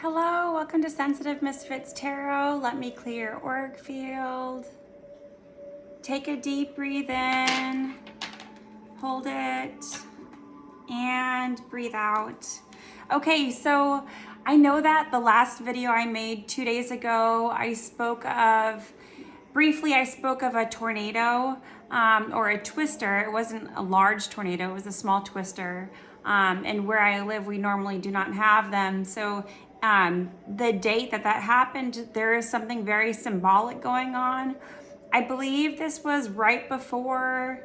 Hello, welcome to Sensitive Misfits Tarot. Let me clear your auric field. Take a deep breathe in, hold it, and breathe out. Okay, so I know that the last video I made 2 days ago, briefly I spoke of a tornado or a twister. It wasn't a large tornado, it was a small twister. And where I live, we normally do not have them. So the date that happened, there is something very symbolic going on. I believe this was right before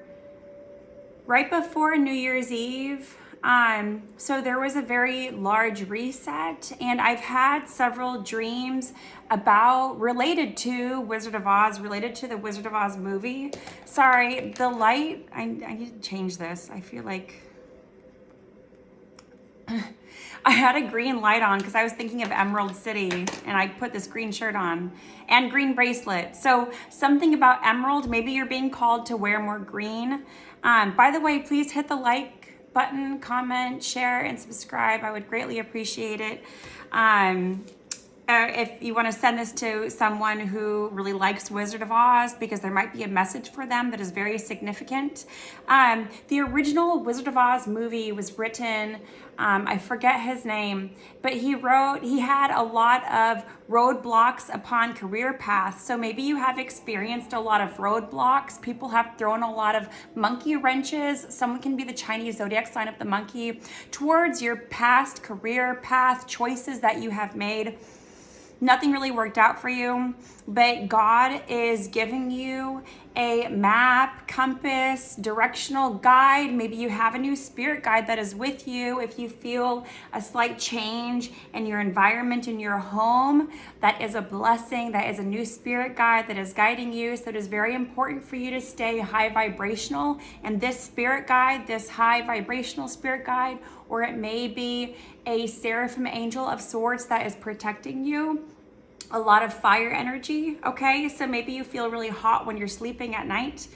New Year's Eve. So there was a very large reset, and I've had several dreams related to Wizard of Oz, related to the Wizard of Oz movie. Sorry, the light, I need to change this. I feel like I had a green light on because I was thinking of Emerald City, and I put this green shirt on and green bracelet. So something about emerald, maybe you're being called to wear more green. By the way, please hit the like button, comment, share, and subscribe. I would greatly appreciate it. If you want to send this to someone who really likes Wizard of Oz, because there might be a message for them that is very significant. The original Wizard of Oz movie was written, I forget his name, but he had a lot of roadblocks upon career paths. So maybe you have experienced a lot of roadblocks. People have thrown a lot of monkey wrenches. Someone can be the Chinese zodiac sign of the monkey towards your past career path choices that you have made. Nothing really worked out for you, but God is giving you a map, compass, directional guide. Maybe you have a new spirit guide that is with you. If you feel a slight change in your environment, in your home, that is a blessing. That is a new spirit guide that is guiding you. So it is very important for you to stay high vibrational. And this spirit guide, this high vibrational spirit guide, or it may be a seraphim angel of sorts that is protecting you. A lot of fire energy, okay? So maybe you feel really hot when you're sleeping at night.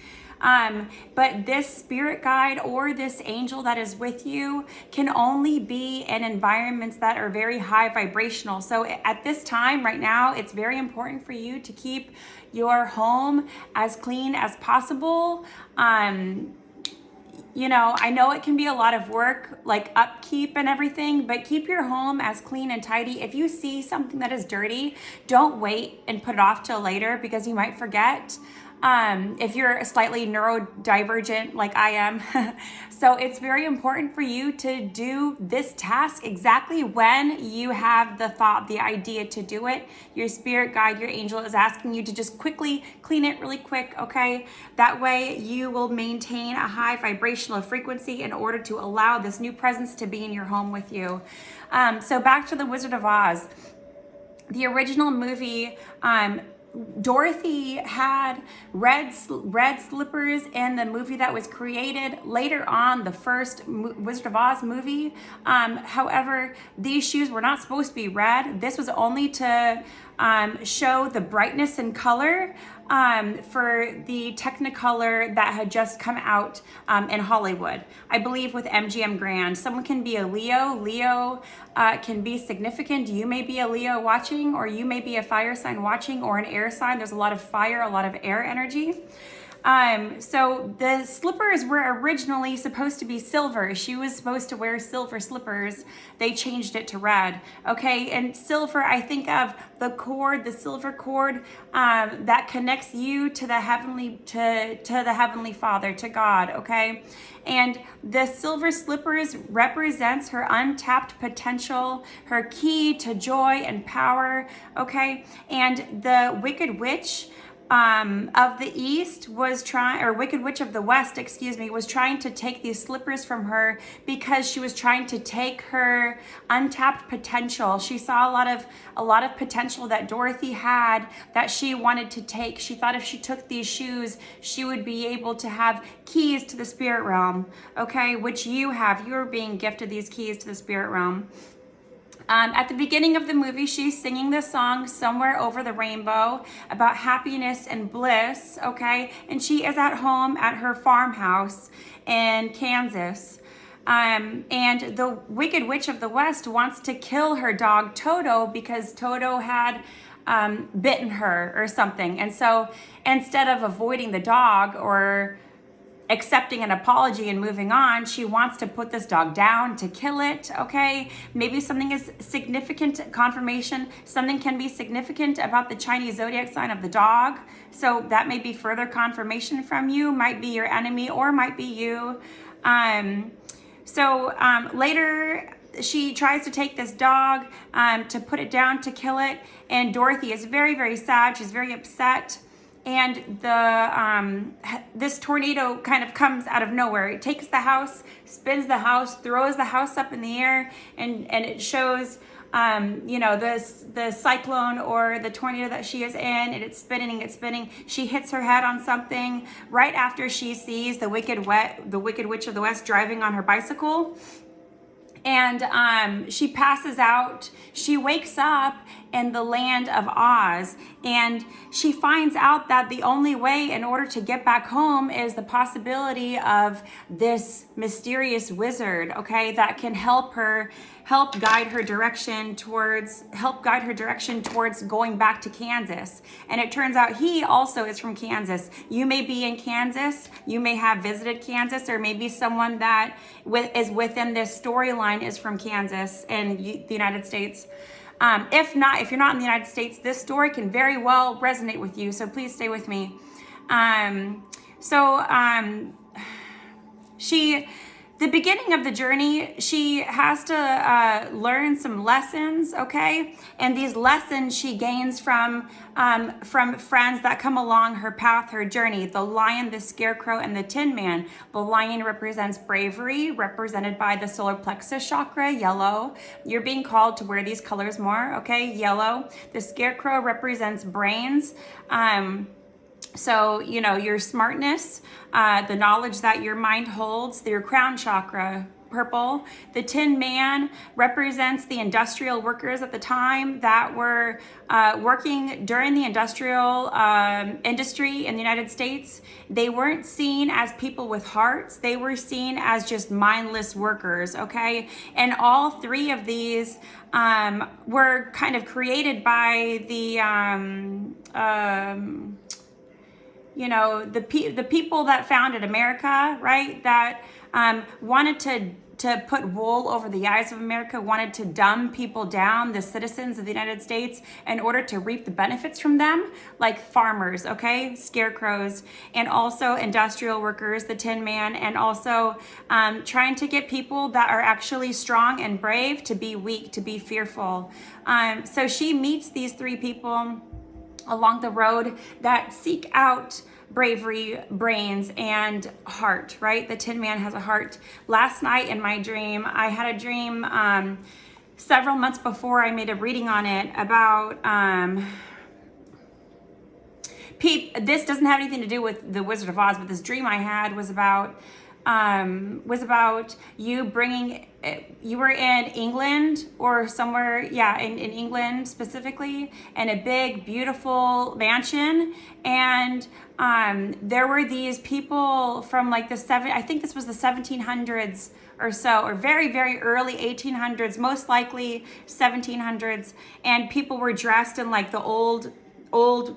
But this spirit guide or this angel that is with you can only be in environments that are very high vibrational. So at this time right now, it's very important for you to keep your home as clean as possible. I know it can be a lot of work, like upkeep and everything, but keep your home as clean and tidy. If you see something that is dirty, don't wait and put it off till later because you might forget. If you're slightly neurodivergent like I am. So it's very important for you to do this task exactly when you have the thought, the idea to do it. Your spirit guide, your angel is asking you to just quickly clean it really quick, okay? That way you will maintain a high vibrational frequency in order to allow this new presence to be in your home with you. So back to the Wizard of Oz. The original movie, Dorothy had red slippers in the movie that was created later on, the first Wizard of Oz movie. However, these shoes were not supposed to be red. This was only to show the brightness and color for the Technicolor that had just come out in Hollywood. I believe with MGM Grand. Someone can be a Leo. Leo can be significant. You may be a Leo watching, or you may be a fire sign watching, or an air sign. There's a lot of fire, a lot of air energy. So the slippers were originally supposed to be silver. She was supposed to wear silver slippers. They changed it to red. Okay. And silver, I think of the cord, the silver cord, that connects you to the heavenly, to the Heavenly Father, to God. Okay. And the silver slippers represents her untapped potential, her key to joy and power. Okay. And the Wicked Witch, of the East was Wicked Witch of the West, was trying to take these slippers from her because she was trying to take her untapped potential. She saw a lot of potential that Dorothy had that she wanted to take. She thought if she took these shoes, she would be able to have keys to the spirit realm, okay, which you have. You're being gifted these keys to the spirit realm. At the beginning of the movie, she's singing this song, Somewhere Over the Rainbow, about happiness and bliss, okay? And she is at home at her farmhouse in Kansas. And the Wicked Witch of the West wants to kill her dog Toto because Toto had bitten her or something. And so instead of avoiding the dog or accepting an apology and moving on, she wants to put this dog down, to kill it, okay? Maybe something is significant, confirmation, something can be significant about the Chinese zodiac sign of the dog. So that may be further confirmation from you, might be your enemy or might be you. Later, she tries to take this dog to put it down, to kill it. And Dorothy is very, very sad. She's very upset. And this tornado kind of comes out of nowhere. It takes the house, spins the house, throws the house up in the air, and it shows the cyclone or the tornado that she is in, and it's spinning. She hits her head on something right after she sees the Wicked Witch of the West driving on her bicycle. And she passes out. She wakes up in the land of Oz, and she finds out that the only way in order to get back home is the possibility of this mysterious wizard, okay, that can help guide her direction towards going back to Kansas. And it turns out he also is from Kansas. You may be in Kansas, you may have visited Kansas, or maybe someone that is within this storyline is from Kansas and the United States. If you're not in the United States, this story can very well resonate with you, so please stay with me. The beginning of the journey, she has to learn some lessons, okay? And these lessons she gains from friends that come along her path, her journey. The lion, the scarecrow, and the tin man. The lion represents bravery, represented by the solar plexus chakra, yellow. You're being called to wear these colors more, okay? Yellow. The scarecrow represents brains. So, your smartness, the knowledge that your mind holds, your crown chakra, purple. The Tin Man represents the industrial workers at the time that were working during the industrial industry in the United States. They weren't seen as people with hearts. They were seen as just mindless workers, okay? And all three of these were kind of created by the the people that founded America, right? That wanted to put wool over the eyes of America, wanted to dumb people down, the citizens of the United States, in order to reap the benefits from them, like farmers, okay, scarecrows, and also industrial workers, the Tin Man, and also trying to get people that are actually strong and brave to be weak, to be fearful. So she meets these three people along the road that seek out bravery, brains, and heart, right? The Tin Man has a heart. Last night in my dream, I had a dream several months before I made a reading on it about this doesn't have anything to do with the Wizard of Oz, but this dream I had was about you were in England or somewhere, in England specifically, in a big, beautiful mansion. And there were these people from like I think this was the 1700s or so, or very, very early 1800s, most likely 1700s. And people were dressed in like the old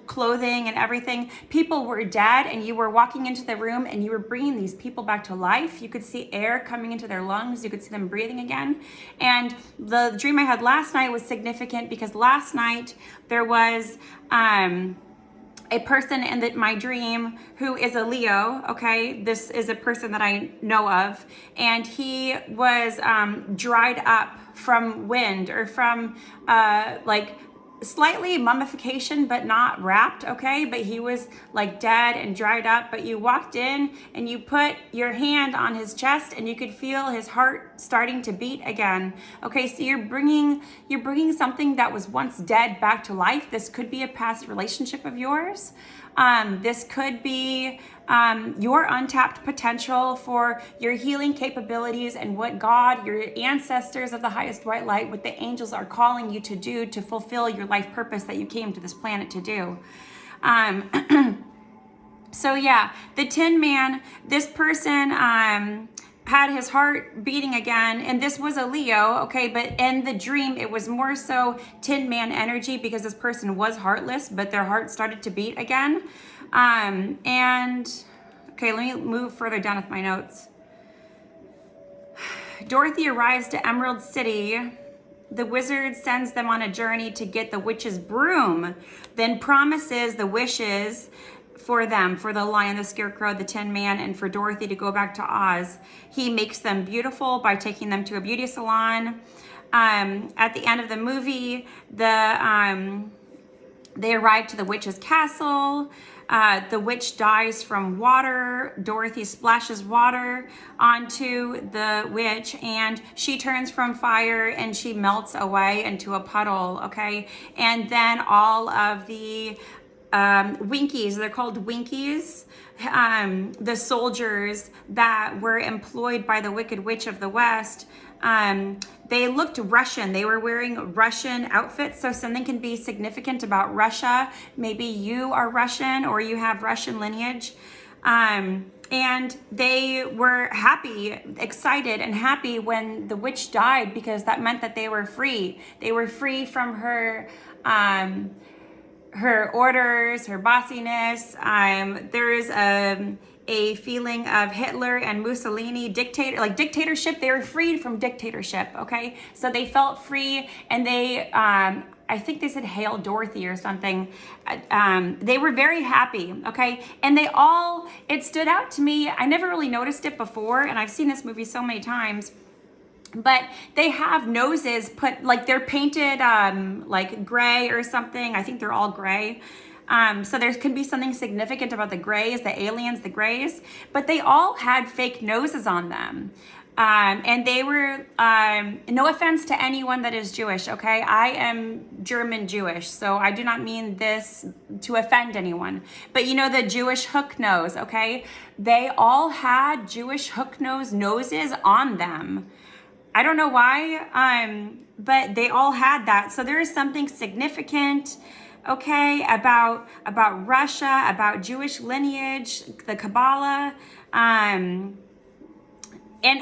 clothing and everything. People were dead, and you were walking into the room and you were bringing these people back to life. You could see air coming into their lungs. You could see them breathing again. And the dream I had last night was significant because last night there was a person in my dream who is a Leo, okay? This is a person that I know of, and he was dried up from wind or from slightly mummification, but not wrapped, okay? But he was like dead and dried up. But you walked in and you put your hand on his chest and you could feel his heart starting to beat again. Okay, so you're bringing something that was once dead back to life. This could be a past relationship of yours. This could be your untapped potential for your healing capabilities and what God, your ancestors of the highest white light, what the angels are calling you to do to fulfill your life purpose that you came to this planet to do. So yeah, the Tin Man, this person had his heart beating again, and this was a Leo, okay, but in the dream it was more so Tin Man energy because this person was heartless, but their heart started to beat again. And okay, let me move further down with my notes. Dorothy arrives to Emerald City. The wizard sends them on a journey to get the witch's broom, then promises the wishes for them, for the lion, the scarecrow, the Tin Man, and for Dorothy to go back to Oz. He makes them beautiful by taking them to a beauty salon. At the end of the movie, they arrive to the witch's castle. The witch dies from water. Dorothy splashes water onto the witch and she turns from fire and she melts away into a puddle, okay? And then all of the Winkies, they're called Winkies, the soldiers that were employed by the Wicked Witch of the West, they looked Russian. They were wearing Russian outfits, so something can be significant about Russia. Maybe you are Russian or you have Russian lineage. And they were happy, excited and happy when the witch died because that meant that they were free. They were free from her orders, her bossiness. There is a feeling of Hitler and Mussolini dictatorship. They were freed from dictatorship, okay? So they felt free and they, I think they said Hail Dorothy or something. They were very happy, okay? And it stood out to me. I never really noticed it before, and I've seen this movie so many times. But they have noses they're painted like gray or something. I think they're all gray. So there could be something significant about the grays, the aliens, the grays. But they all had fake noses on them. And they were, no offense to anyone that is Jewish, okay? I am German Jewish, so I do not mean this to offend anyone. But you know the Jewish hook nose, okay? They all had Jewish hook noses on them. I don't know why, but they all had that. So there is something significant, okay, about Russia, about Jewish lineage, the Kabbalah,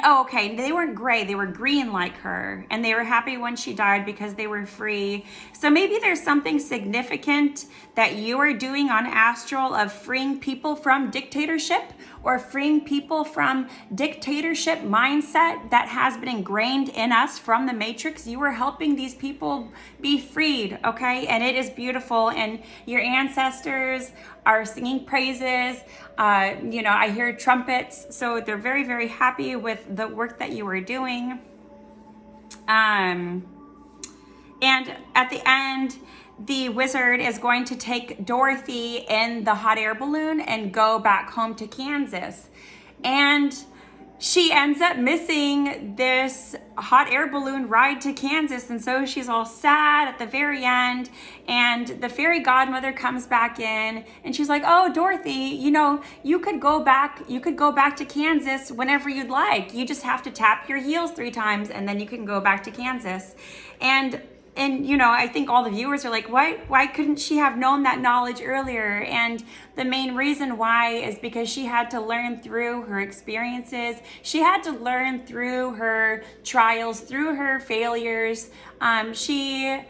okay, they weren't gray, they were green like her, and they were happy when she died because they were free. So maybe there's something significant that you are doing on Astral of freeing people from dictatorship or freeing people from dictatorship mindset that has been ingrained in us from the Matrix. You are helping these people be freed, okay? And it is beautiful, and your ancestors are singing praises. I hear trumpets, so they're very, very happy with the work that you are doing. And at the end, the wizard is going to take Dorothy in the hot air balloon and go back home to Kansas. And she ends up missing this hot air balloon ride to Kansas, and so she's all sad at the very end. And the fairy godmother comes back in and she's like, "Oh, Dorothy, you could go back to Kansas whenever you'd like. You just have to tap your heels 3 times and then you can go back to Kansas." And I think all the viewers are like, why couldn't she have known that knowledge earlier? And the main reason why is because she had to learn through her experiences. She had to learn through her trials, through her failures. She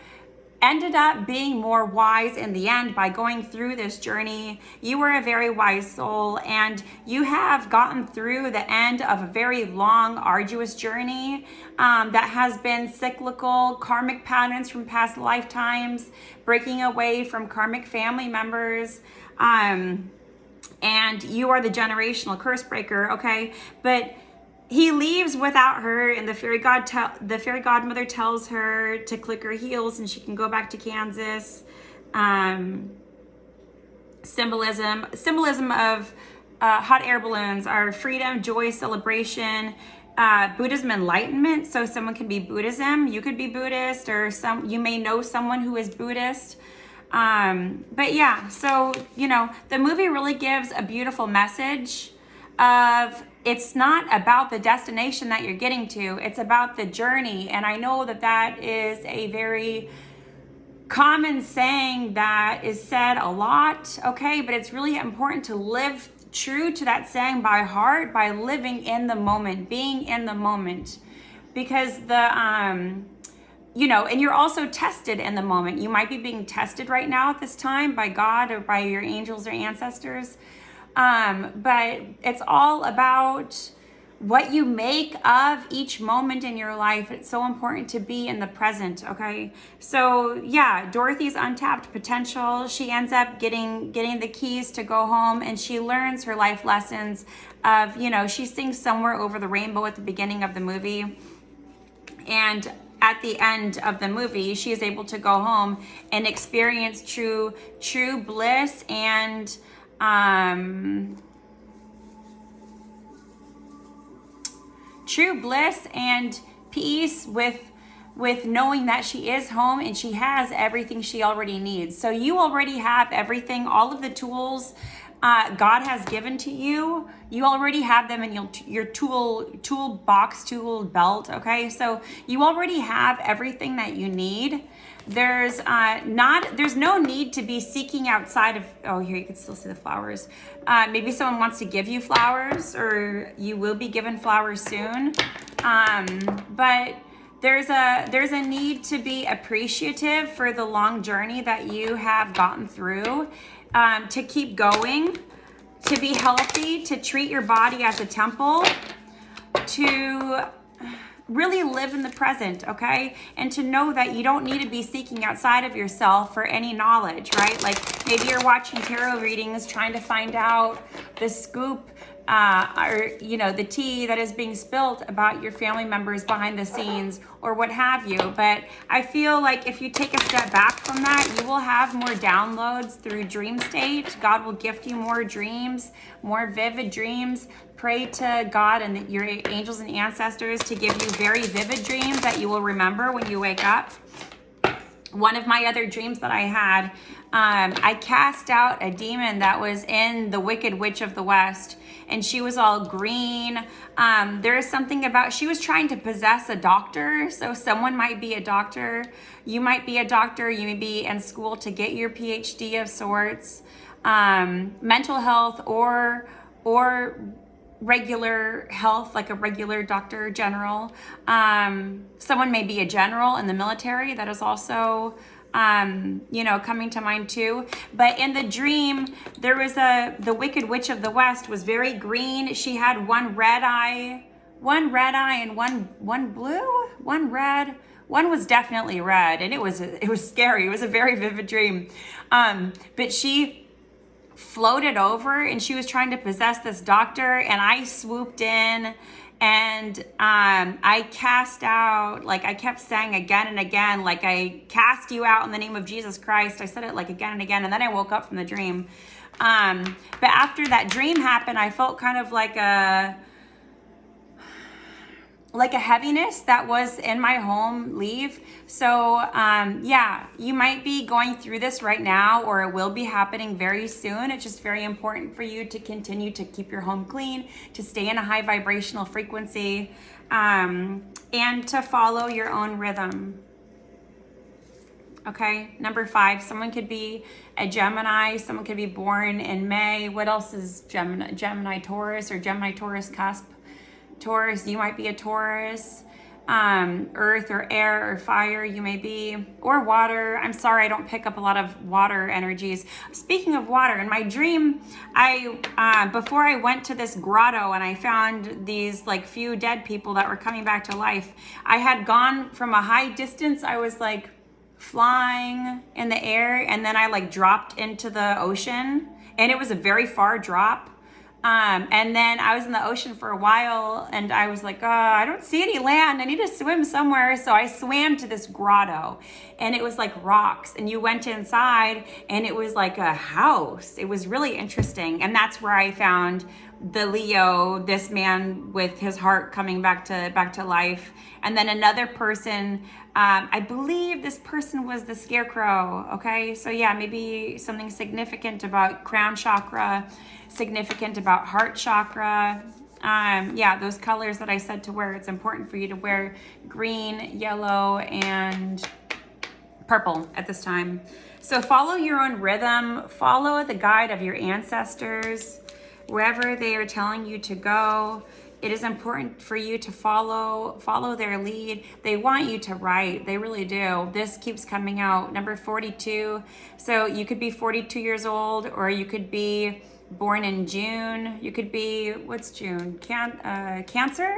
ended up being more wise in the end by going through this journey. You were a very wise soul, and you have gotten through the end of a very long, arduous journey that has been cyclical, karmic patterns from past lifetimes, breaking away from karmic family members, and you are the generational curse breaker, okay? But he leaves without her, and the fairy godmother tells her to click her heels and she can go back to Kansas. Symbolism of hot air balloons are freedom, joy, celebration, Buddhism, enlightenment. So someone can be Buddhism, you could be Buddhist, or you may know someone who is Buddhist. But yeah, so the movie really gives a beautiful message of, it's not about the destination that you're getting to, it's about the journey. And I know that is a very common saying that is said a lot, okay? But it's really important to live true to that saying by heart, by living in the moment, being in the moment. Because you know, and you're also tested in the moment. You might be being tested right now at this time by God or by your angels or ancestors. But it's all about what you make of each moment in your life. It's so important to be in the present, okay? So yeah, Dorothy's untapped potential. She ends up getting the keys to go home, and she learns her life lessons of, you know, she sings Somewhere Over the Rainbow at the beginning of the movie. And at the end of the movie, she is able to go home and experience true bliss and true bliss and peace with knowing that she is home and she has everything she already needs. So you already have everything, all of the tools God has given to you. You already have them in your toolbox, tool belt. Okay, so you already have everything that you need. There's no need to be seeking outside of. Oh, here you can still see the flowers. Maybe someone wants to give you flowers, or you will be given flowers soon. But there's a need to be appreciative for the long journey that you have gotten through, to keep going, to be healthy, to treat your body as a temple, to really live in the present, okay? And to know that you don't need to be seeking outside of yourself for any knowledge, right? Like maybe you're watching tarot readings trying to find out the scoop, or, you know, the tea that is being spilt about your family members behind the scenes or what have you. But I feel like if you take a step back from that, you will have more downloads through dream state. God will gift you more dreams, more vivid dreams. Pray to God and your angels and ancestors to give you very vivid dreams that you will remember when you wake up. One of my other dreams that I had, I cast out a demon that was in the Wicked Witch of the West, and she was all green. There is something about, she was trying to possess a doctor. So someone might be a doctor. You might be a doctor. You may be in school to get your PhD of sorts. Mental health or regular health, like a regular doctor general. Someone may be a general in the military. That is also, you know, coming to mind too. But in the dream, there was the Wicked Witch of the West was very green. She had one red eye and one blue, one red. One was definitely red, and it was scary. It was a very vivid dream. But she floated over and she was trying to possess this doctor, and I swooped in and I cast out, like I kept saying again and again, like I cast you out in the name of Jesus Christ. I said it like again and again, and then I woke up from the dream. But after that dream happened, I felt kind of like a heaviness that was in my home leave. So yeah, you might be going through this right now, or it will be happening very soon. It's just very important for you to continue to keep your home clean, to stay in a high vibrational frequency, and to follow your own rhythm. Okay, number 5, someone could be a Gemini, someone could be born in May. What else is Gemini Taurus, or Gemini Taurus cusp? Taurus, you might be a Taurus. Earth or air or fire, you may be, or water. I'm sorry, I don't pick up a lot of water energies. Speaking of water, in my dream, before I went to this grotto and I found these like few dead people that were coming back to life, I had gone from a high distance. I was like flying in the air, and then I like dropped into the ocean, and it was a very far drop. And then I was in the ocean for a while, and I was like, I don't see any land. I need to swim somewhere. So I swam to this grotto, and it was like rocks, and you went inside and it was like a house. It was really interesting. And that's where I found the Leo, this man with his heart coming back to life. And then another person, I believe this person was the Scarecrow. Okay. So yeah, maybe something significant about crown chakra, significant about heart chakra. Yeah, those colors that I said to wear, it's important for you to wear green, yellow, and purple at this time. So follow your own rhythm, follow the guide of your ancestors. wherever they are telling you to go. It is important for you to follow their lead. They want you to write. They really do. This keeps coming out. Number 42. So you could be 42 years old, or you could be born in June. You could be, what's June? Cancer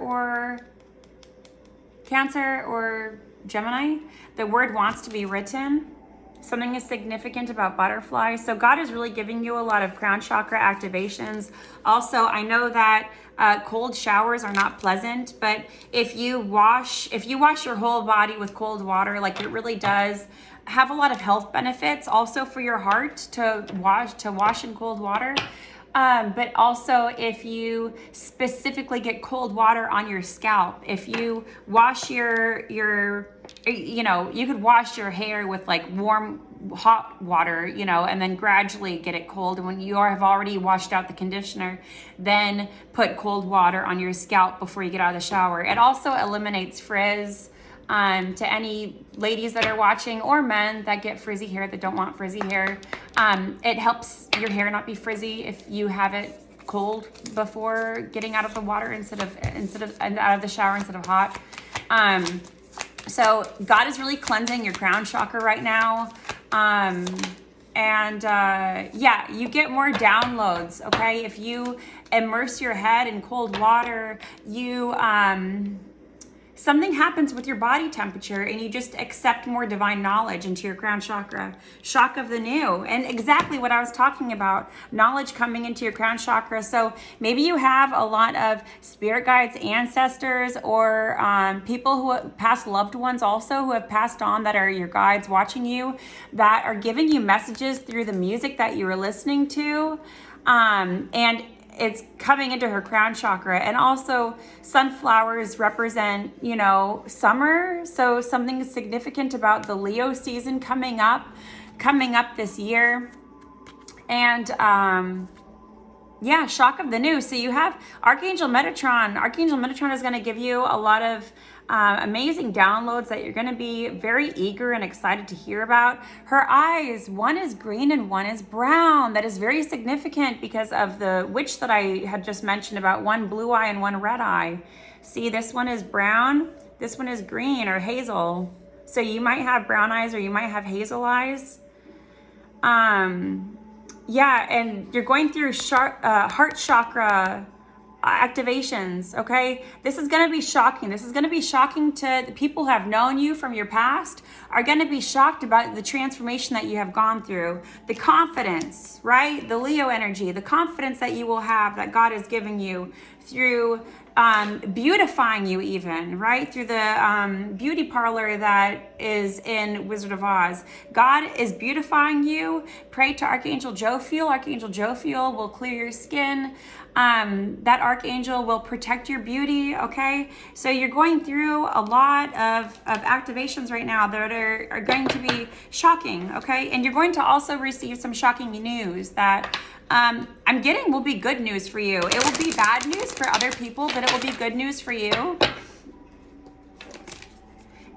or Gemini. The word wants to be written. Something is significant about butterflies. So God is really giving you a lot of crown chakra activations. Also, I know that cold showers are not pleasant, but if you wash your whole body with cold water, like it really does have a lot of health benefits. Also for your heart to wash in cold water. But also if you specifically get cold water on your scalp, if you wash you could wash your hair with like warm, hot water, and then gradually get it cold. And when you have already washed out the conditioner, then put cold water on your scalp before you get out of the shower. It also eliminates frizz. To any ladies that are watching, or men that get frizzy hair that don't want frizzy hair, it helps your hair not be frizzy if you have it cold before getting out of the water instead of out of the shower instead of hot. So God is really cleansing your crown chakra right now. You get more downloads. Okay, if you immerse your head in cold water, something happens with your body temperature, and you just accept more divine knowledge into your crown chakra. Shock of the new, and exactly what I was talking about, knowledge coming into your crown chakra. So maybe you have a lot of spirit guides, ancestors, or people who past loved ones also who have passed on, that are your guides watching you, that are giving you messages through the music that you were listening to. And it's coming into her crown chakra. And also sunflowers represent, summer. So something significant about the Leo season coming up this year. And shock of the new. So you have Archangel Metatron. Archangel Metatron is going to give you a lot of amazing downloads that you're going to be very eager and excited to hear about. Her eyes, one is green and one is brown. That is very significant because of the witch that I had just mentioned about, one blue eye and one red eye. See, this one is brown, this one is green or hazel. So you might have brown eyes or you might have hazel eyes. And you're going through heart chakra activations, okay? This is going to be shocking. This is going to be shocking to the people who have known you from your past, are going to be shocked about the transformation that you have gone through. The confidence, right? The Leo energy, the confidence that you will have, that God is giving you through beautifying you even, right? Through the beauty parlor that is in Wizard of Oz. God is beautifying you. Pray to Archangel Jophiel. Archangel Jophiel will clear your skin. That archangel will protect your beauty, okay? So you're going through a lot of activations right now that are going to be shocking, okay? And you're going to also receive some shocking news that I'm getting will be good news for you. It will be bad news for other people, but it will be good news for you.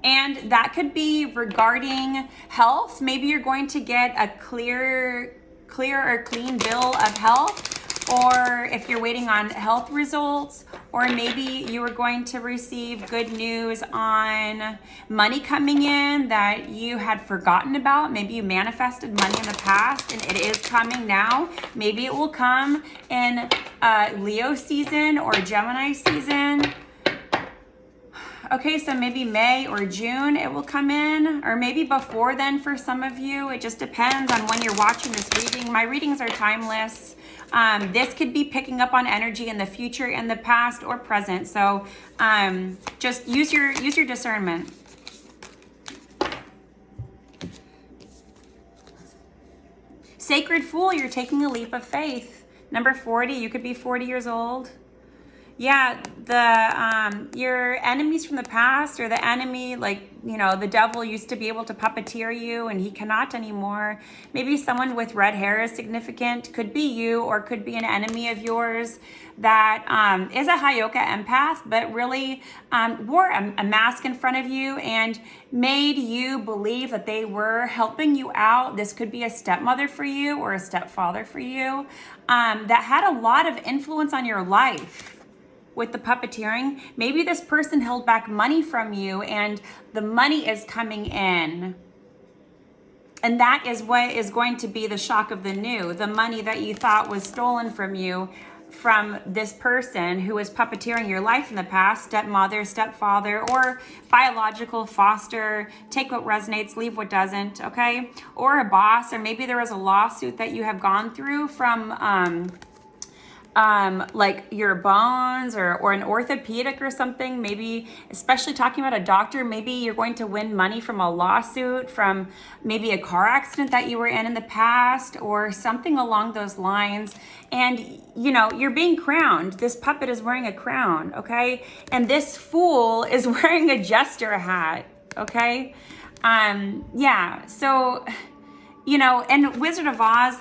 And that could be regarding health. Maybe you're going to get a clear or clean bill of health, or if you're waiting on health results, or maybe you are going to receive good news on money coming in that you had forgotten about. Maybe you manifested money in the past and it is coming now. Maybe it will come in Leo season or Gemini season. Okay, so maybe May or June it will come in, or maybe before then for some of you. It just depends on when you're watching this reading. My readings are timeless. This could be picking up on energy in the future, in the past, or present. So just use your discernment. Sacred Fool, you're taking a leap of faith. Number 40, you could be 40 years old. Yeah, the your enemies from the past, or the enemy, like, the devil used to be able to puppeteer you and he cannot anymore. Maybe someone with red hair is significant. Could be you, or could be an enemy of yours that is a Hayoka empath, but really wore a mask in front of you and made you believe that they were helping you out. This could be a stepmother for you or a stepfather for you that had a lot of influence on your life. With the puppeteering, maybe this person held back money from you and the money is coming in. And that is what is going to be the shock of the new. The money that you thought was stolen from you from this person who was puppeteering your life in the past, stepmother, stepfather, or biological foster. Take what resonates, leave what doesn't, okay? Or a boss, or maybe there was a lawsuit that you have gone through from like your bones, or an orthopedic or something. Maybe, especially talking about a doctor, maybe you're going to win money from a lawsuit, from maybe a car accident that you were in the past, or something along those lines. And you're being crowned. This puppet is wearing a crown, okay? And this fool is wearing a jester hat, okay? Yeah, so in Wizard of Oz,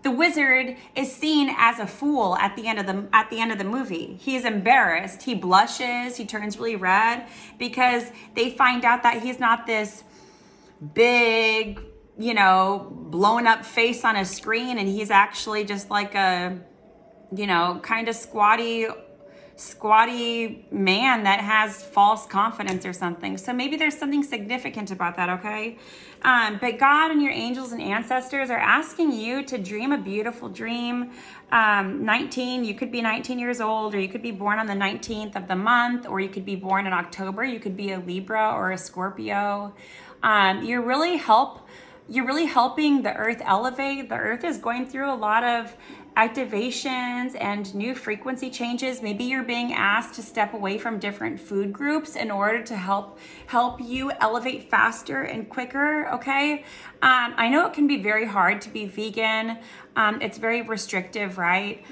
the wizard is seen as a fool at the end of the movie. He is embarrassed. He blushes. He turns really red because they find out that he's not this big, blown up face on a screen, and he's actually just like a, kind of squatty man that has false confidence or something. So maybe there's something significant about that, okay? But God and your angels and ancestors are asking you to dream a beautiful dream. 19, you could be 19 years old, or you could be born on the 19th of the month, or you could be born in October. You could be a Libra or a Scorpio. You're really helping the earth elevate. The earth is going through a lot of activations and new frequency changes. Maybe you're being asked to step away from different food groups in order to help you elevate faster and quicker, okay? I know it can be very hard to be vegan. It's very restrictive, right?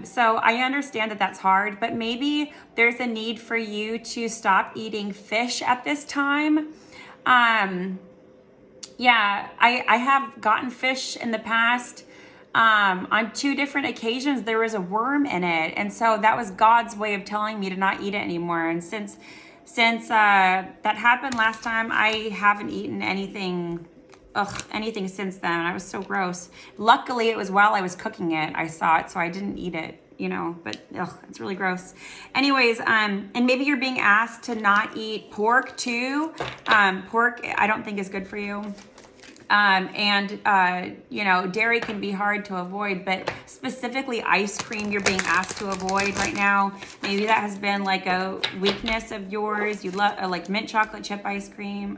So I understand that that's hard, but maybe there's a need for you to stop eating fish at this time. Yeah, I have gotten fish in the past. On 2 different occasions, there was a worm in it. And so that was God's way of telling me to not eat it anymore. And since that happened last time, I haven't eaten anything since then. I was so gross. Luckily, it was while I was cooking it. I saw it, so I didn't eat it, but it's really gross. Anyways, and maybe you're being asked to not eat pork too. Pork, I don't think is good for you. Dairy can be hard to avoid, but specifically ice cream you're being asked to avoid right now. Maybe that has been like a weakness of yours. You love like mint chocolate chip ice cream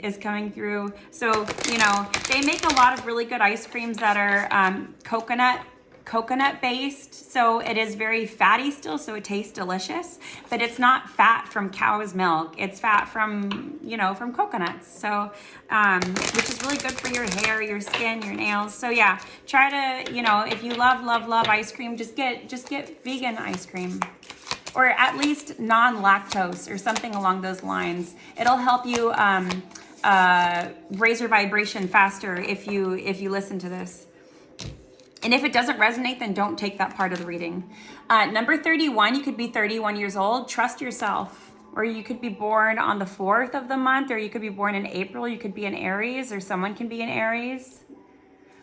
is coming through. So, they make a lot of really good ice creams that are coconut based, so it is very fatty still, so it tastes delicious, but it's not fat from cow's milk. It's fat from from coconuts, so which is really good for your hair, your skin, your nails. So yeah, try to, if you love ice cream, just get vegan ice cream, or at least non-lactose or something along those lines. It'll help you raise your vibration faster if you listen to this. And if it doesn't resonate, then don't take that part of the reading. Number 31, you could be 31 years old. Trust yourself. Or you could be born on the 4th of the month, or you could be born in April. You could be an Aries, or someone can be an Aries.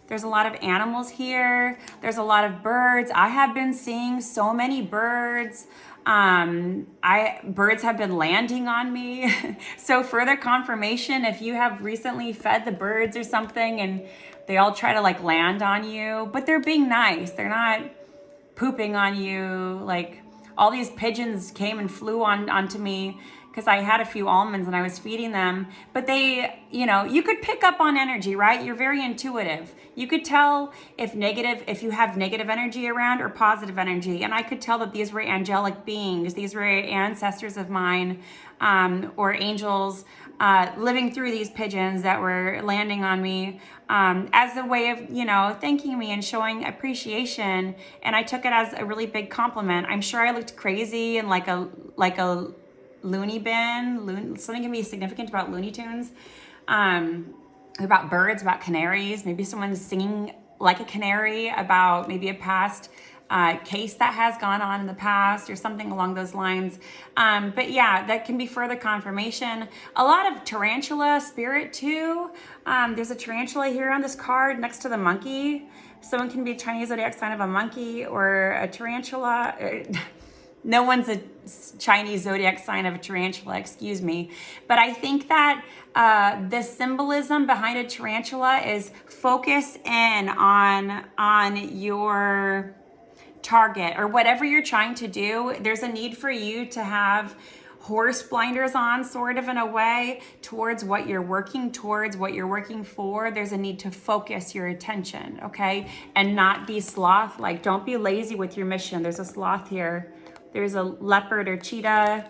There's a lot of animals here. There's a lot of birds. I have been seeing so many birds. Birds have been landing on me. So further confirmation, if you have recently fed the birds or something and they all try to land on you, but they're being nice. They're not pooping on you. Like all these pigeons came and flew onto me because I had a few almonds and I was feeding them, but they, you could pick up on energy, right? You're very intuitive. You could tell if you have negative energy around or positive energy. And I could tell that these were angelic beings. These were ancestors of mine, or angels, living through these pigeons that were landing on me, as a way of, thanking me and showing appreciation. And I took it as a really big compliment. I'm sure I looked crazy and like a loony bin. Something can be significant about Looney Tunes, about birds, about canaries. Maybe someone's singing like a canary about maybe a past case that has gone on in the past or something along those lines. But yeah, that can be further confirmation. A lot of tarantula spirit too. There's a tarantula here on this card next to the monkey. Someone can be a Chinese zodiac sign of a monkey or a tarantula. No one's a Chinese zodiac sign of a tarantula, excuse me. But I think that the symbolism behind a tarantula is focus in on your target or whatever you're trying to do. There's a need for you to have horse blinders on, sort of in a way, towards what you're working towards, what you're working for. There's a need to focus your attention, okay? And not be sloth. Like, don't be lazy with your mission. There's a sloth here. There's a leopard or cheetah.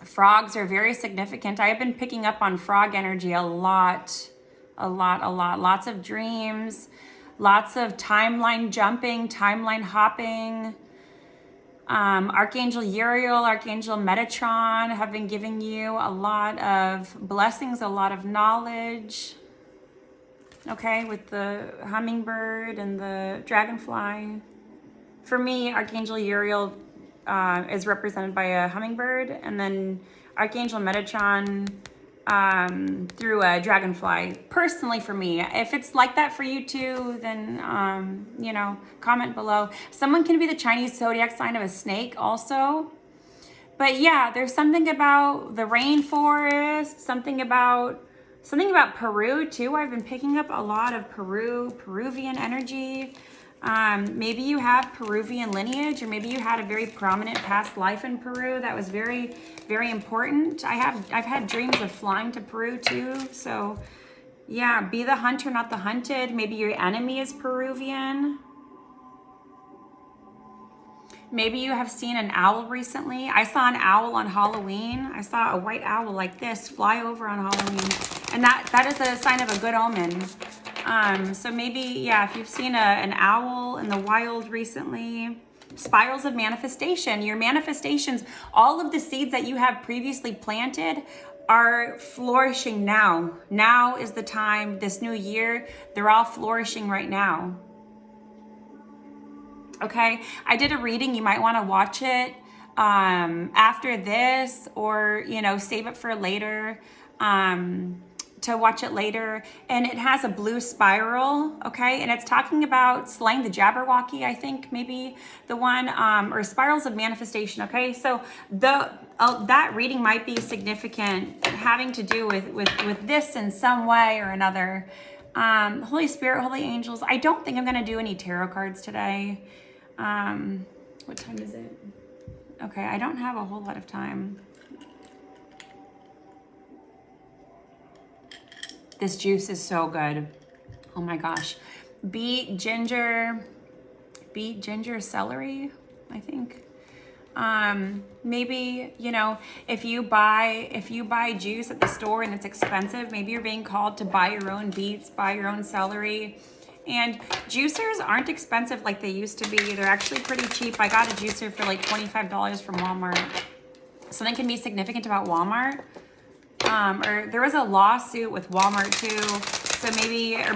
Frogs are very significant. I have been picking up on frog energy a lot. Lots of dreams, lots of timeline jumping, timeline hopping. Archangel Uriel, Archangel Metatron have been giving you a lot of blessings, a lot of knowledge. Okay, with the hummingbird and the dragonfly. For me, Archangel Uriel is represented by a hummingbird, and then Archangel Metatron through a dragonfly. Personally, for me, if it's like that for you too, then comment below. Someone can be the Chinese zodiac sign of a snake also. But yeah, there's something about the rainforest, something about Peru too. I've been picking up a lot of Peruvian energy. Maybe you have Peruvian lineage, or maybe you had a very prominent past life in Peru that was very, very important. I've had dreams of flying to Peru too. So yeah, be the hunter, not the hunted. Maybe your enemy is Peruvian. Maybe you have seen an owl recently. I saw an owl on Halloween. I saw a white owl like this fly over on Halloween. And that is a sign of a good omen. So maybe, yeah, if you've seen an owl in the wild recently. Spirals of manifestation. Your manifestations, all of the seeds that you have previously planted are flourishing now. Now is the time, this new year, they're all flourishing right now. Okay, I did a reading. You might want to watch it after this, or save it for later, to watch it later. And it has a blue spiral, okay, and it's talking about slaying the Jabberwocky, I think, maybe the one, or spirals of manifestation. Okay, so that reading might be significant, having to do with this in some way or another. Holy Spirit, holy angels. I don't think I'm going to do any tarot cards today. What time is it? Okay, I don't have a whole lot of time. This juice is so good. Oh my gosh. Beet, ginger, celery, I think. Maybe, if you buy juice at the store and it's expensive, maybe you're being called to buy your own beets, buy your own celery. And juicers aren't expensive like they used to be. They're actually pretty cheap. I got a juicer for like $25 from Walmart. Something can be significant about Walmart. Or there was a lawsuit with Walmart too. So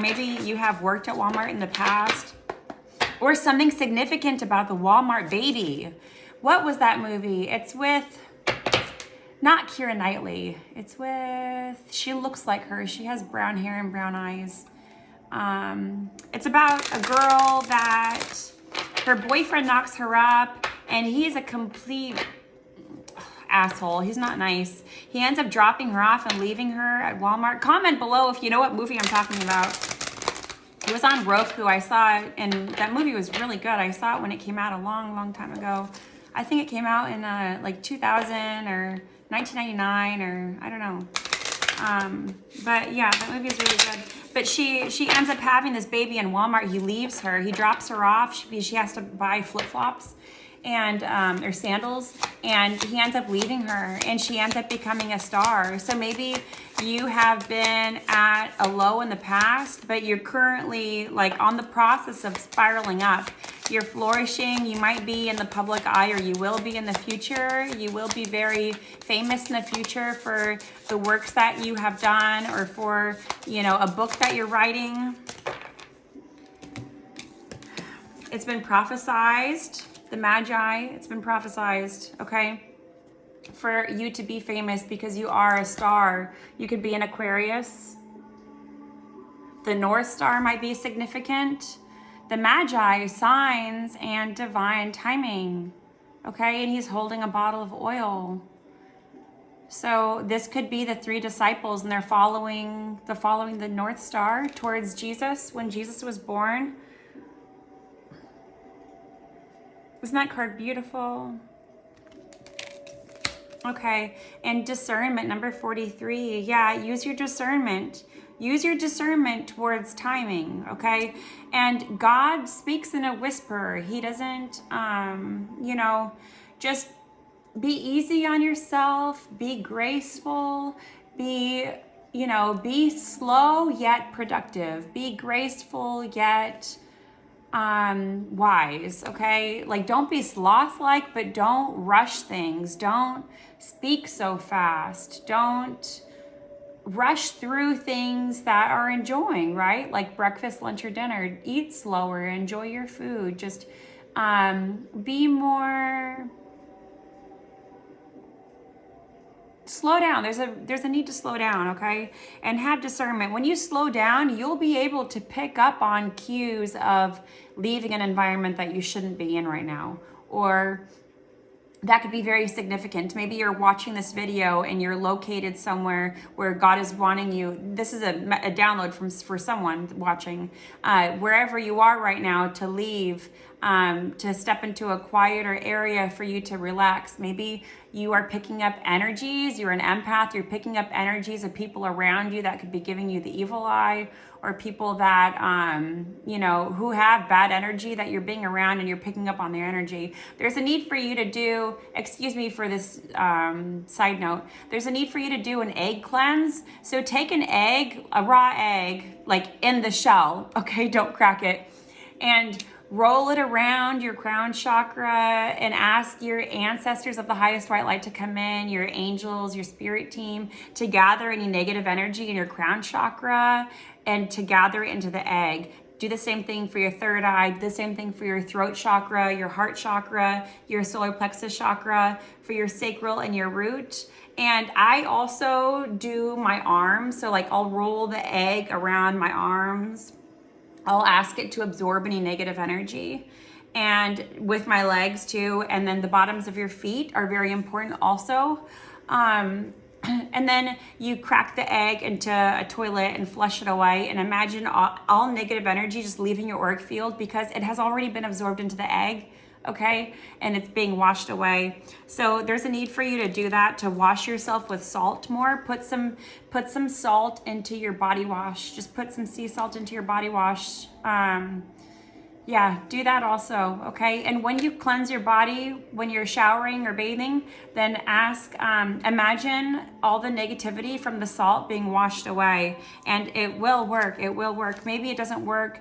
maybe you have worked at Walmart in the past. Or something significant about the Walmart baby. What was that movie? It's with, not Keira Knightley. It's with, she looks like her. She has brown hair and brown eyes. It's about a girl that her boyfriend knocks her up, and he's a complete asshole. He's not nice. He ends up dropping her off and leaving her at Walmart. Comment below if you know what movie I'm talking about. It was on Roku. I saw it, and that movie was really good. I saw it when it came out a long, long time ago. I think it came out in like 2000 or 1999 or I don't know. But yeah, that movie is really good. But she ends up having this baby in Walmart. He leaves her. He drops her off. She has to buy flip-flops and or sandals, and he ends up leaving her, and she ends up becoming a star. So maybe you have been at a low in the past, but you're currently like on the process of spiraling up. You're flourishing. You might be in the public eye, or you will be in the future. You will be very famous in the future for the works that you have done, or for, you know, a book that you're writing. It's been prophesized. The Magi, it's been prophesized, okay, for you to be famous because you are a star. You could be an Aquarius. The North Star might be significant. The Magi, signs and divine timing, okay, and he's holding a bottle of oil. So this could be the 3 disciples, and they're following the North Star towards Jesus when Jesus was born. Isn't that card beautiful? Okay, and discernment, number 43. Yeah, use your discernment. Use your discernment towards timing, okay? And God speaks in a whisper. He doesn't, you know, just be easy on yourself, be graceful, be, you know, be slow yet productive. Be graceful yet wise, okay? Like, don't be sloth-like, but don't rush things. Don't speak so fast. Don't rush through things that are enjoying, right? Like breakfast, lunch, or dinner. Eat slower, enjoy your food. Just be more, slow down. There's a need to slow down, okay? And have discernment. When you slow down, you'll be able to pick up on cues of leaving an environment that you shouldn't be in right now, or that could be very significant. Maybe you're watching this video and you're located somewhere where God is wanting you. This is a download for someone watching. Wherever you are right now, to leave, to step into a quieter area for you to relax. Maybe you are picking up energies. You're an empath. You're picking up energies of people around you that could be giving you the evil eye, or people that, you know, who have bad energy that you're being around, and you're picking up on their energy. There's a need for you to do, excuse me for this side note, there's a need for you to do an egg cleanse. So take an egg, a raw egg, like in the shell, okay, don't crack it, and roll it around your crown chakra and ask your ancestors of the highest white light to come in, your angels, your spirit team, to gather any negative energy in your crown chakra and to gather it into the egg. Do the same thing for your third eye, do the same thing for your throat chakra, your heart chakra, your solar plexus chakra, for your sacral and your root. And I also do my arms. So like I'll roll the egg around my arms. I'll ask it to absorb any negative energy, and with my legs too. And then the bottoms of your feet are very important also. And then you crack the egg into a toilet and flush it away, and imagine all negative energy just leaving your auric field, because it has already been absorbed into the egg, okay? And it's being washed away. So there's a need for you to do that, to wash yourself with salt more. Put some salt into your body wash. Just put some sea salt into your body wash. Yeah, do that also, okay? And when you cleanse your body, when you're showering or bathing, then imagine all the negativity from the salt being washed away, and it will work. It will work. Maybe it doesn't work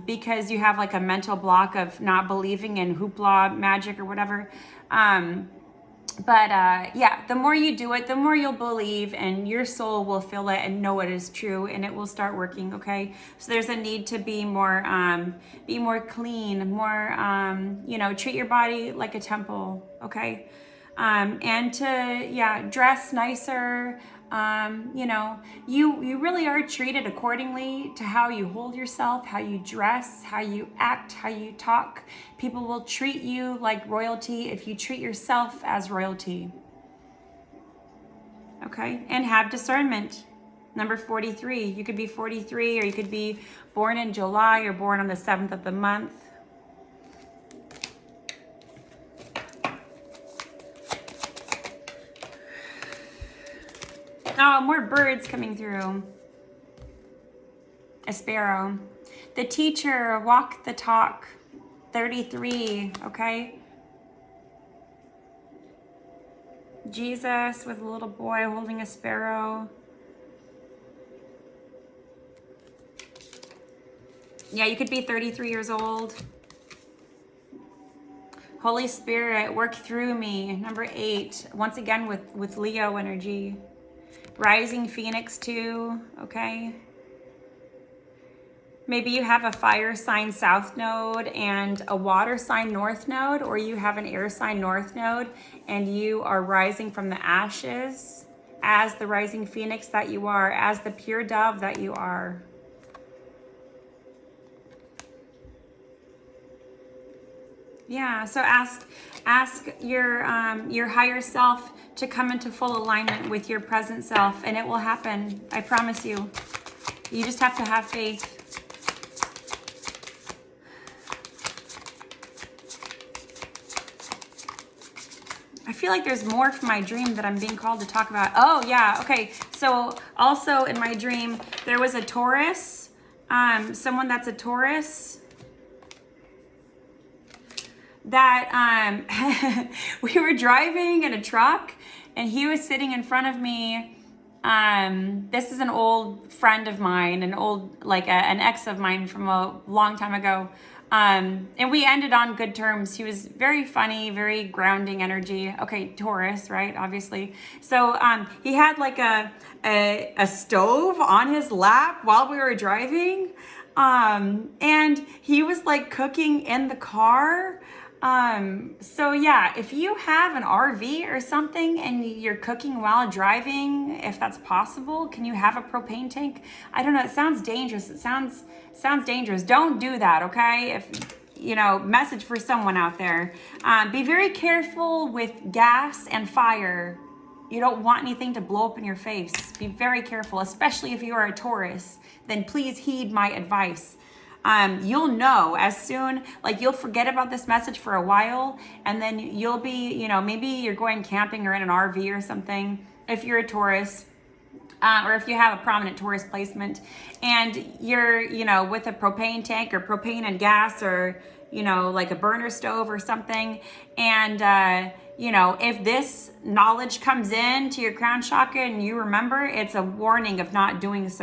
because you have like a mental block of not believing in hoopla, magic, or whatever. But yeah, the more you do it, the more you'll believe, and your soul will feel it and know it is true, and it will start working, okay? So there's a need to be more clean, more, you know, treat your body like a temple, okay? And to, yeah, dress nicer. You know, you really are treated accordingly to how you hold yourself, how you dress, how you act, how you talk. People will treat you like royalty if you treat yourself as royalty. Okay, and have discernment. Number 43, you could be 43, or you could be born in July, or born on the 7th of the month. Oh, more birds coming through. A sparrow. The teacher, walk the talk. 33, okay? Jesus with a little boy holding a sparrow. Yeah, you could be 33 years old. Holy Spirit, work through me. Number 8, once again with Leo energy. Rising Phoenix too, okay? Maybe you have a fire sign south node and a water sign north node, or you have an air sign north node and you are rising from the ashes as the rising phoenix that you are, as the pure dove that you are. Yeah, so ask your higher self to come into full alignment with your present self, and it will happen. I promise you. You just have to have faith. I feel like there's more from my dream that I'm being called to talk about. Oh yeah, okay. So also in my dream, there was a Taurus, someone that's a Taurus that we were driving in a truck and he was sitting in front of me. This is an old friend of mine, an ex of mine from a long time ago. And we ended on good terms. He was very funny, very grounding energy. Okay, Taurus, right? Obviously. So he had like a stove on his lap while we were driving. And he was like cooking in the car. So yeah, if you have an RV or something and you're cooking while driving, if that's possible, can you have a propane tank? I don't know. It sounds dangerous. It sounds dangerous. Don't do that. Okay. If, message for someone out there, be very careful with gas and fire. You don't want anything to blow up in your face. Be very careful, especially if you are a Taurus, then please heed my advice. You'll know as soon, you'll forget about this message for a while, and then you'll be, maybe you're going camping or in an RV or something, if you're a Taurus, or if you have a prominent Taurus placement, and you're, with a propane tank or propane and gas, or, like a burner stove or something, and, if this knowledge comes in to your crown chakra and you remember, it's a warning of not doing so.